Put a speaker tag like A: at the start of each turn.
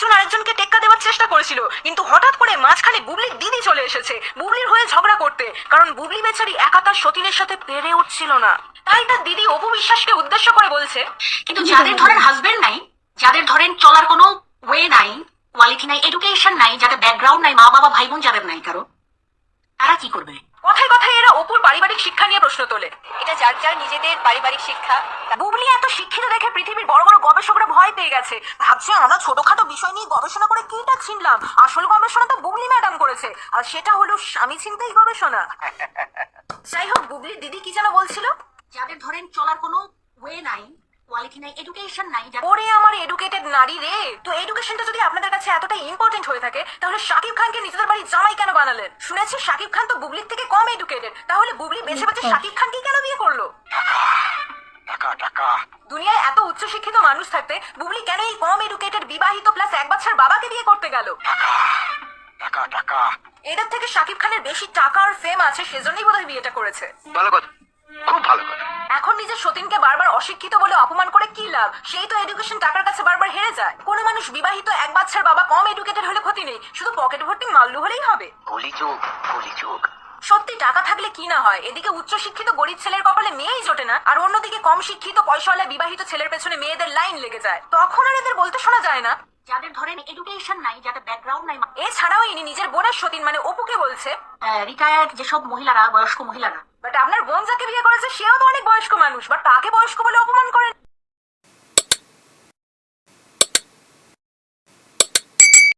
A: একজন আরেকজনকে টেক্কা দেওয়ার চেষ্টা করেছিল, কিন্তু হঠাৎ করে মাঝখানে বুবলির দিদি চলে এসেছে বুবলির হয়ে ঝগড়া করতে, কারণ বুবলি বেচারি একা তার সতীনের সাথে পেরে উঠছিল না। তাই তার দিদি অপু বিশ্বাসকে উদ্দেশ্য করে বলছে,
B: কিন্তু যাদের ধরেন হাজবেন্ড নাই, যাদের ধরেন চলার কোনো ওয়ে নাই, কোয়ালিটি নাই, এডুকেশন নাই, যাদের ব্যাকগ্রাউন্ড নাই, মা বাবা ভাই বোন যাদের নাই কারো, তারা কি করবে?
A: কথায় কথায় এরা অপুর পারিবারিক শিক্ষা নিয়ে প্রশ্ন তোলে।
C: এটা যার যার নিজেদের পারিবারিক শিক্ষা।
A: বুবলি এত শিক্ষিত দেখে পৃথিবীর বড় বড় গবেষকরা ভয় পেয়ে গেছে, ভাবছে আমরা ছোটখাটো বিষয় নিয়ে গবেষণা করে কিটা ছিনলাম। আসল গবেষণা তো বুবলি ম্যাডাম করেছে, আর সেটা হলো স্বামী ছিনতেই গবেষণা। যাই হোক, বুবলির দিদি কি যেন বলছিল,
B: যাদের ধরেন চলার কোনো ওয়ে নাই, কোয়ালিটি নাই, এডুকেশন নাই,
A: ওরে আমার এডুকেটেড নারী রে, তো এডুকেশনটা যদি আপনাদের কাছে এতটা ইম্পর্টেন্ট হয়ে থাকে, তাহলে শাকিব খানকে নিজেদের বাড়ি জামাই কেন বানালেন? শুনেছি শাকিব খান তো বুবলির থেকে কম এডুকেটেড, তাহলে বুবলি বেছে বেছে শাকিব খানকে কেন বিয়ে করলো? দুনিয়ায় এত উচ্চশিক্ষিত মানুষ থাকতে বুবলি কেন এই কম এডুকেটেড বিবাহিত প্লাস এক বাচ্চার বাবাকে বিয়ে করতে গেল? এদের থেকে শাকিব খানের বেশি টাকা আর ফেম আছে, সেজন্যই বোধহয় বিয়েটা করেছে।
D: ভালো কথা, খুব ভালো কথা।
A: এখন নিজের সতীনকে বারবার অশিক্ষিত বলে অপমান করে কি লাভ? সেই তো এডুকেশন টাকার কাছে বারবার হেরে যায়। কোনো মানুষ বিবাহিত এক বাচ্চার বাবা কম এডুকেটেড হলে ক্ষতি নেই, শুধু পকেট ভর্তি মাল্লু হলেই হবে।
D: কলিযুগ, কলিযুগ।
A: সত্যি টাকা থাকলে কি না হয়, এদিকে উচ্চ শিক্ষিত গরিব ছেলের কপালে মেয়েই জোটে না, আর অন্যদিকে কম শিক্ষিত পয়সাওয়ালা বিবাহিত ছেলের পেছনে মেয়েদের লাইন লেগে যায়। তখন আর এদের বলতে শোনা যায় না।
B: যাদের ধরেন এডুকেশন নাই, যাদের ব্যাকগ্রাউন্ড নাই।
A: এছাড়াও ইনি নিজের বোনের সতীন মানে অপুকে বলছে,
B: রিটায়ার্ড যেসব মহিলারা, বয়স্ক মহিলারা।
A: বাট আপনার বোন যাকে বিয়ে করেছে সেও তো অনেক বয়স্ক মানুষ, বাট তাকে বয়স্ক বলে অপমান করেন।